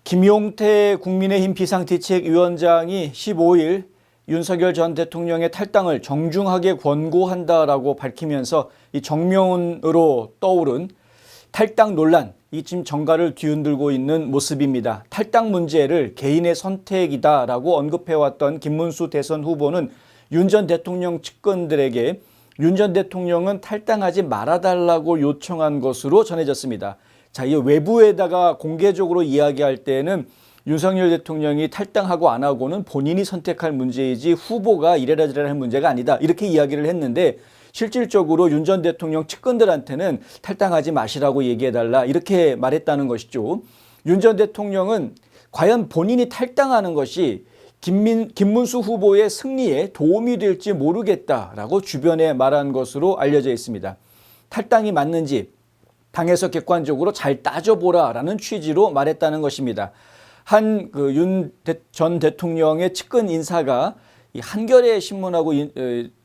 김용태 국민의힘 비상대책위원장이 15일 윤석열 전 대통령의 탈당을 정중하게 권고한다라고 밝히면서 이 정면으로 떠오른 탈당 논란, 이 지금 정가를 뒤흔들고 있는 모습입니다. 탈당 문제를 개인의 선택이다라고 언급해왔던 김문수 대선 후보는 윤 전 대통령 측근들에게 윤 전 대통령은 탈당하지 말아달라고 요청한 것으로 전해졌습니다. 자, 이 외부에다가 공개적으로 이야기할 때는 윤석열 대통령이 탈당하고 안 하고는 본인이 선택할 문제이지 후보가 이래라 저래라 할 문제가 아니다. 이렇게 이야기를 했는데 실질적으로 윤 전 대통령 측근들한테는 탈당하지 마시라고 얘기해달라 이렇게 말했다는 것이죠. 윤 전 대통령은 과연 본인이 탈당하는 것이 김문수 후보의 승리에 도움이 될지 모르겠다라고 주변에 말한 것으로 알려져 있습니다. 탈당이 맞는지 당에서 객관적으로 잘 따져보라라는 취지로 말했다는 것입니다. 한 윤 전 대통령의 측근 인사가 이 한겨레 신문하고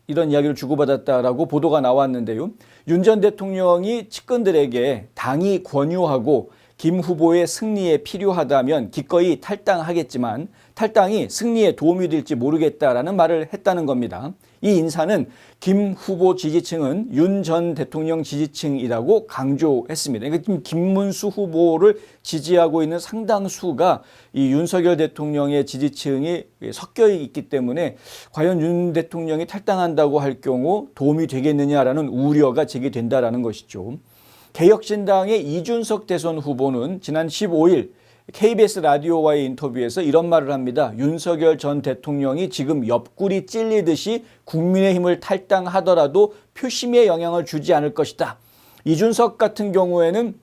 이런 이야기를 주고받았다라고 보도가 나왔는데요. 윤 전 대통령이 측근들에게 당이 권유하고 김 후보의 승리에 필요하다면 기꺼이 탈당하겠지만 탈당이 승리에 도움이 될지 모르겠다라는 말을 했다는 겁니다. 이 인사는 김 후보 지지층은 윤 전 대통령 지지층이라고 강조했습니다. 그러니까 김문수 후보를 지지하고 있는 상당수가 이 윤석열 대통령의 지지층이 섞여 있기 때문에 과연 윤 대통령이 탈당한다고 할 경우 도움이 되겠느냐라는 우려가 제기된다라는 것이죠. 개혁신당의 이준석 대선 후보는 지난 15일 KBS 라디오와의 인터뷰에서 이런 말을 합니다. 윤석열 전 대통령이 지금 옆구리 찔리듯이 국민의힘을 탈당하더라도 표심에 영향을 주지 않을 것이다. 이준석 같은 경우에는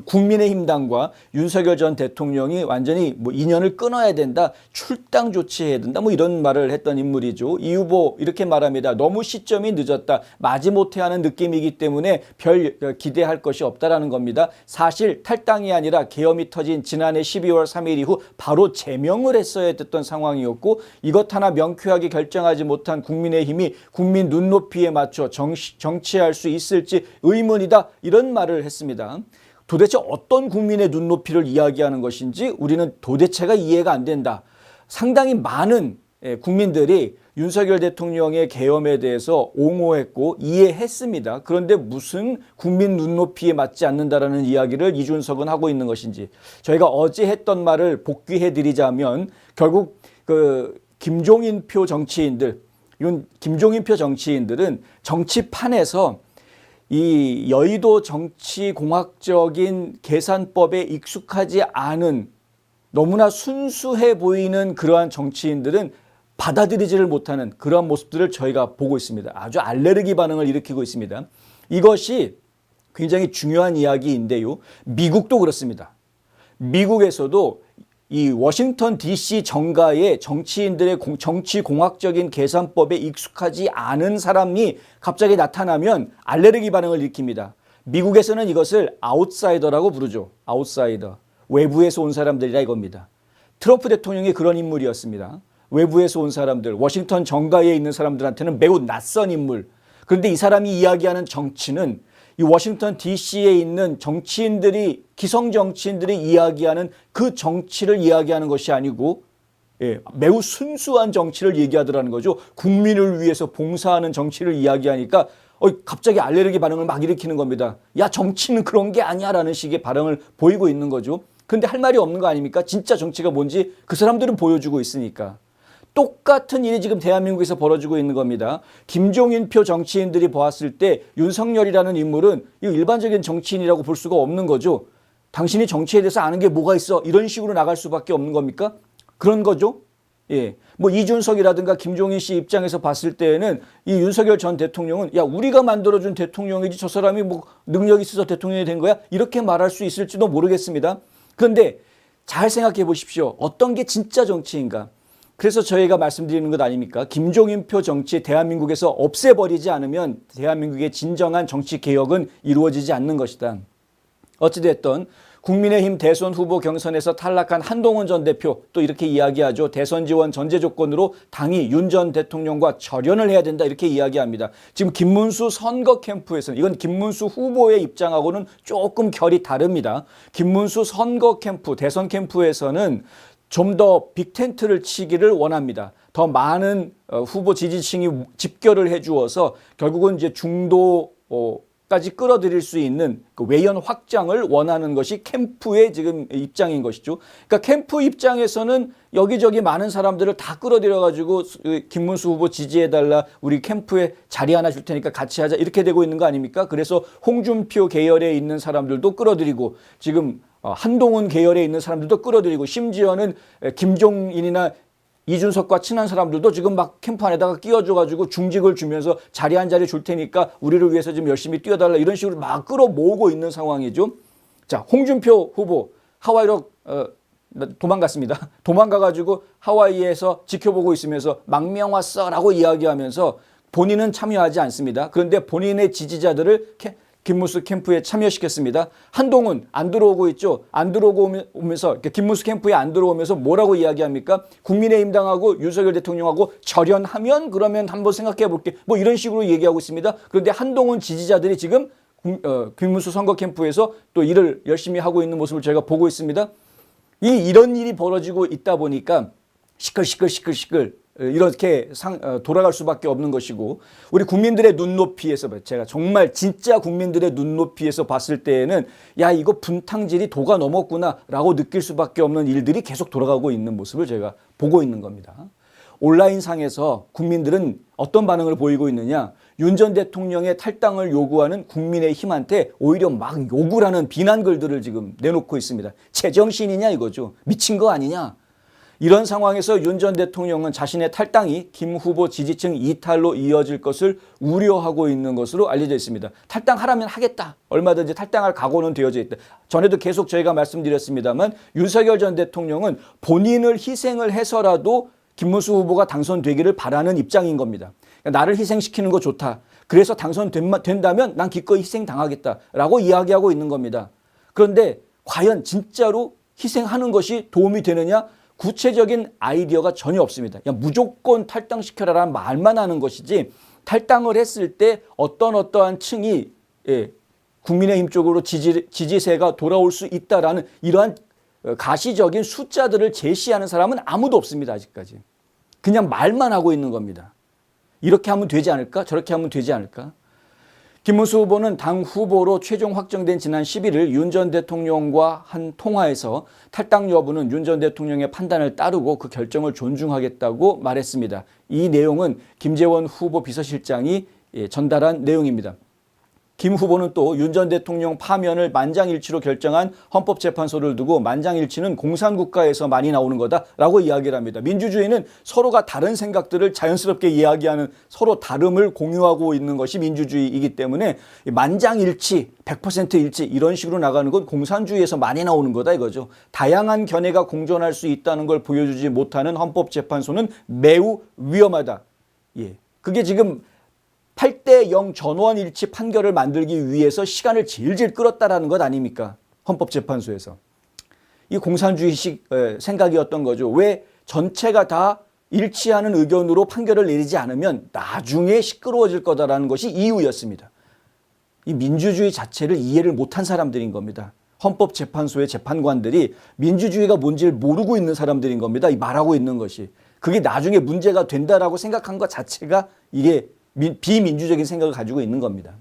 국민의힘당과 윤석열 전 대통령이 완전히 인연을 끊어야 된다. 출당 조치해야 된다. 이런 말을 했던 인물이죠. 이 후보 이렇게 말합니다. 너무 시점이 늦었다. 마지못해 하는 느낌이기 때문에 별 기대할 것이 없다라는 겁니다. 사실 탈당이 아니라 계엄이 터진 지난해 12월 3일 이후 바로 제명을 했어야 됐던 상황이었고 이것 하나 명쾌하게 결정하지 못한 국민의힘이 국민 눈높이에 맞춰 정치할 수 있을지 의문이다. 이런 말을 했습니다. 도대체 어떤 국민의 눈높이를 이야기하는 것인지 우리는 도대체가 이해가 안 된다. 상당히 많은 국민들이 윤석열 대통령의 계엄에 대해서 옹호했고 이해했습니다. 그런데 무슨 국민 눈높이에 맞지 않는다라는 이야기를 이준석은 하고 있는 것인지 저희가 어제 했던 말을 복귀해 드리자면 결국 김종인표 정치인들, 이건 김종인표 정치인들은 정치판에서 이 여의도 정치공학적인 계산법에 익숙하지 않은 너무나 순수해 보이는 그러한 정치인들은 받아들이지를 못하는 그러한 모습들을 저희가 보고 있습니다. 아주 알레르기 반응을 일으키고 있습니다. 이것이 굉장히 중요한 이야기인데요. 미국도 그렇습니다. 미국에서도 이 워싱턴 DC 정가의 정치인들의 정치공학적인 계산법에 익숙하지 않은 사람이 갑자기 나타나면 알레르기 반응을 일으킵니다. 미국에서는 이것을 아웃사이더라고 부르죠. 아웃사이더. 외부에서 온 사람들이라 이겁니다. 트럼프 대통령이 그런 인물이었습니다. 외부에서 온 사람들, 워싱턴 정가에 있는 사람들한테는 매우 낯선 인물. 그런데 이 사람이 이야기하는 정치는 이 워싱턴 DC에 있는 정치인들이 기성 정치인들이 이야기하는 그 정치를 이야기하는 것이 아니고 매우 순수한 정치를 얘기하더라는 거죠. 국민을 위해서 봉사하는 정치를 이야기하니까 갑자기 알레르기 반응을 막 일으키는 겁니다. 야, 정치는 그런 게 아니야 라는 식의 반응을 보이고 있는 거죠. 그런데 할 말이 없는 거 아닙니까? 진짜 정치가 뭔지 그 사람들은 보여주고 있으니까. 똑같은 일이 지금 대한민국에서 벌어지고 있는 겁니다. 김종인표 정치인들이 보았을 때 윤석열이라는 인물은 일반적인 정치인이라고 볼 수가 없는 거죠. 당신이 정치에 대해서 아는 게 뭐가 있어? 이런 식으로 나갈 수밖에 없는 겁니까? 그런 거죠. 예. 이준석이라든가 김종인 씨 입장에서 봤을 때에는 이 윤석열 전 대통령은 야, 우리가 만들어준 대통령이지 저 사람이 능력이 있어서 대통령이 된 거야? 이렇게 말할 수 있을지도 모르겠습니다. 그런데 잘 생각해 보십시오. 어떤 게 진짜 정치인가? 그래서 저희가 말씀드리는 것 아닙니까? 김종인표 정치 대한민국에서 없애버리지 않으면 대한민국의 진정한 정치 개혁은 이루어지지 않는 것이다. 어찌됐든 국민의힘 대선 후보 경선에서 탈락한 한동훈 전 대표 또 이렇게 이야기하죠. 대선 지원 전제 조건으로 당이 윤 전 대통령과 절연을 해야 된다 이렇게 이야기합니다. 지금 김문수 선거 캠프에서는 이건 김문수 후보의 입장하고는 조금 결이 다릅니다. 김문수 선거 캠프, 대선 캠프에서는 좀 더 빅텐트를 치기를 원합니다. 더 많은 후보 지지층이 집결을 해주어서 결국은 이제 중도까지 끌어들일 수 있는 그 외연 확장을 원하는 것이 캠프의 지금 입장인 것이죠. 그러니까 캠프 입장에서는 여기저기 많은 사람들을 다 끌어들여가지고 김문수 후보 지지해달라, 우리 캠프에 자리 하나 줄 테니까 같이 하자 이렇게 되고 있는 거 아닙니까? 그래서 홍준표 계열에 있는 사람들도 끌어들이고 지금 한동훈 계열에 있는 사람들도 끌어들이고 심지어는 김종인이나 이준석과 친한 사람들도 지금 막 캠프 안에다가 끼워줘가지고 중직을 주면서 자리 한 자리 줄 테니까 우리를 위해서 좀 열심히 뛰어달라 이런 식으로 막 끌어모으고 있는 상황이죠. 자, 홍준표 후보 하와이로 도망갔습니다. 도망가가지고 하와이에서 지켜보고 있으면서 망명 왔어라고 이야기하면서 본인은 참여하지 않습니다. 그런데 본인의 지지자들을 김문수 캠프에 참여시켰습니다. 한동훈 안 들어오고 있죠. 안 들어오고 오면서 김문수 캠프에 안 들어오면서 뭐라고 이야기합니까? 국민의힘당하고 윤석열 대통령하고 절연하면 그러면 한번 생각해 볼게. 뭐 이런 식으로 얘기하고 있습니다. 그런데 한동훈 지지자들이 지금 김문수 선거 캠프에서 또 일을 열심히 하고 있는 모습을 저희가 보고 있습니다. 이런 일이 벌어지고 있다 보니까 시끌 이렇게 돌아갈 수밖에 없는 것이고, 우리 국민들의 눈높이에서 제가 정말 진짜 국민들의 눈높이에서 봤을 때에는 야 이거 분탕질이 도가 넘었구나 라고 느낄 수밖에 없는 일들이 계속 돌아가고 있는 모습을 제가 보고 있는 겁니다. 온라인상에서 국민들은 어떤 반응을 보이고 있느냐, 윤 전 대통령의 탈당을 요구하는 국민의힘한테 오히려 막 욕을 하는 비난글들을 지금 내놓고 있습니다. 제정신이냐 이거죠. 미친 거 아니냐. 이런 상황에서 윤 전 대통령은 자신의 탈당이 김 후보 지지층 이탈로 이어질 것을 우려하고 있는 것으로 알려져 있습니다. 탈당하라면 하겠다. 얼마든지 탈당할 각오는 되어져 있다. 전에도 계속 저희가 말씀드렸습니다만 윤석열 전 대통령은 본인을 희생을 해서라도 김문수 후보가 당선되기를 바라는 입장인 겁니다. 그러니까 나를 희생시키는 거 좋다. 그래서 당선된다면 난 기꺼이 희생당하겠다라고 이야기하고 있는 겁니다. 그런데 과연 진짜로 희생하는 것이 도움이 되느냐? 구체적인 아이디어가 전혀 없습니다. 그냥 무조건 탈당시켜라라는 말만 하는 것이지, 탈당을 했을 때 어떠한 층이 국민의힘 쪽으로 지지세가 돌아올 수 있다라는 이러한 가시적인 숫자들을 제시하는 사람은 아무도 없습니다. 아직까지. 그냥 말만 하고 있는 겁니다. 이렇게 하면 되지 않을까? 저렇게 하면 되지 않을까? 김문수 후보는 당 후보로 최종 확정된 지난 11일 윤 전 대통령과 한 통화에서 탈당 여부는 윤 전 대통령의 판단을 따르고 그 결정을 존중하겠다고 말했습니다. 이 내용은 김재원 후보 비서실장이 전달한 내용입니다. 김 후보는 또 윤 전 대통령 파면을 만장일치로 결정한 헌법재판소를 두고 만장일치는 공산국가에서 많이 나오는 거다라고 이야기를 합니다. 민주주의는 서로가 다른 생각들을 자연스럽게 이야기하는, 서로 다름을 공유하고 있는 것이 민주주의이기 때문에 만장일치, 100% 일치 이런 식으로 나가는 건 공산주의에서 많이 나오는 거다 이거죠. 다양한 견해가 공존할 수 있다는 걸 보여주지 못하는 헌법재판소는 매우 위험하다. 그게 지금 8대0 전원일치 판결을 만들기 위해서 시간을 질질 끌었다라는 것 아닙니까? 헌법재판소에서. 이 공산주의식 생각이었던 거죠. 왜 전체가 다 일치하는 의견으로 판결을 내리지 않으면 나중에 시끄러워질 거다라는 것이 이유였습니다. 이 민주주의 자체를 이해를 못한 사람들인 겁니다. 헌법재판소의 재판관들이 민주주의가 뭔지를 모르고 있는 사람들인 겁니다. 이 말하고 있는 것이. 그게 나중에 문제가 된다라고 생각한 것 자체가 이게 비민주적인 생각을 가지고 있는 겁니다.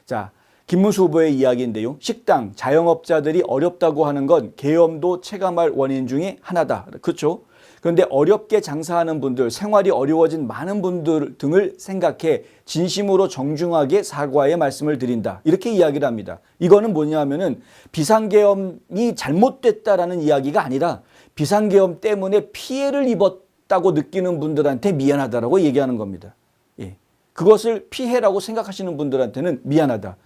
자, 김문수 후보의 이야기인데요. 식당, 자영업자들이 어렵다고 하는 건 계엄도 체감할 원인 중에 하나다. 그렇죠? 그런데 어렵게 장사하는 분들, 생활이 어려워진 많은 분들 등을 생각해 진심으로 정중하게 사과의 말씀을 드린다. 이렇게 이야기를 합니다. 이거는 뭐냐면은 비상계엄이 잘못됐다라는 이야기가 아니라 비상계엄 때문에 피해를 입었다고 느끼는 분들한테 미안하다라고 얘기하는 겁니다. 그것을 피해라고 생각하시는 분들한테는 미안하다.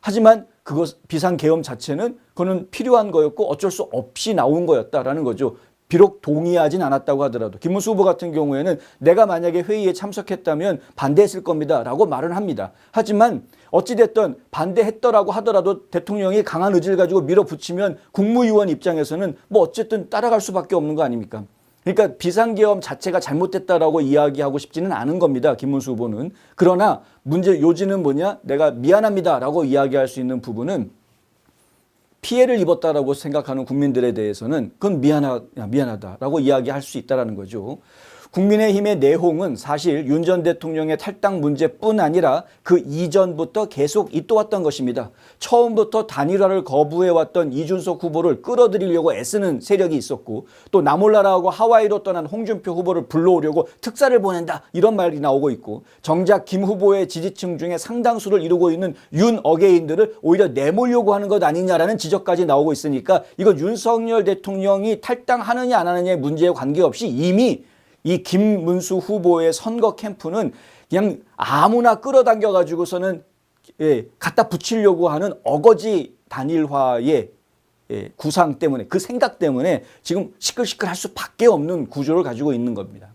하지만 비상계엄 자체는 그거는 필요한 거였고 어쩔 수 없이 나온 거였다라는 거죠. 비록 동의하진 않았다고 하더라도. 김문수 후보 같은 경우에는 내가 만약에 회의에 참석했다면 반대했을 겁니다 라고 말을 합니다. 하지만 어찌됐든 반대했더라고 하더라도 대통령이 강한 의지를 가지고 밀어붙이면 국무위원 입장에서는 뭐 어쨌든 따라갈 수밖에 없는 거 아닙니까? 그러니까 비상계엄 자체가 잘못됐다라고 이야기하고 싶지는 않은 겁니다. 김문수 후보는. 그러나 요지는 뭐냐? 내가 미안합니다라고 이야기할 수 있는 부분은 피해를 입었다라고 생각하는 국민들에 대해서는 그건 미안하다라고 이야기할 수 있다라는 거죠. 국민의힘의 내홍은 사실 윤 전 대통령의 탈당 문제뿐 아니라 그 이전부터 계속 잇도왔던 것입니다. 처음부터 단일화를 거부해왔던 이준석 후보를 끌어들이려고 애쓰는 세력이 있었고 또 나몰라라하고 하와이로 떠난 홍준표 후보를 불러오려고 특사를 보낸다 이런 말이 나오고 있고 정작 김 후보의 지지층 중에 상당수를 이루고 있는 윤 어게인들을 오히려 내몰려고 하는 것 아니냐라는 지적까지 나오고 있으니까 이거 윤석열 대통령이 탈당하느냐 안 하느냐의 문제에 관계없이 이미 이 김문수 후보의 선거 캠프는 그냥 아무나 끌어당겨 가지고서는 갖다 붙이려고 하는 어거지 단일화의 구상 때문에 그 생각 때문에 지금 시끌시끌할 수밖에 없는 구조를 가지고 있는 겁니다.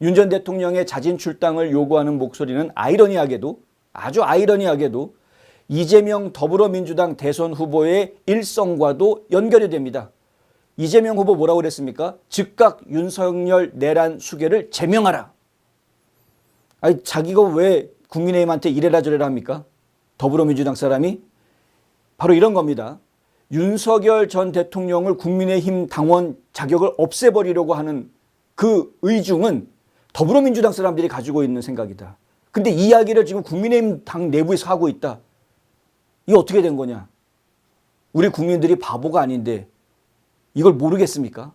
윤 전 대통령의 자진 출당을 요구하는 목소리는 아주 아이러니하게도 이재명 더불어민주당 대선 후보의 일성과도 연결이 됩니다. 이재명 후보 뭐라고 그랬습니까? 즉각 윤석열 내란 수계를 제명하라. 아니 자기가 왜 국민의힘한테 이래라 저래라 합니까? 더불어민주당 사람이? 바로 이런 겁니다. 윤석열 전 대통령을 국민의힘 당원 자격을 없애버리려고 하는 그 의중은 더불어민주당 사람들이 가지고 있는 생각이다. 근데 이 이야기를 지금 국민의힘 당 내부에서 하고 있다. 이게 어떻게 된 거냐? 우리 국민들이 바보가 아닌데 이걸 모르겠습니까?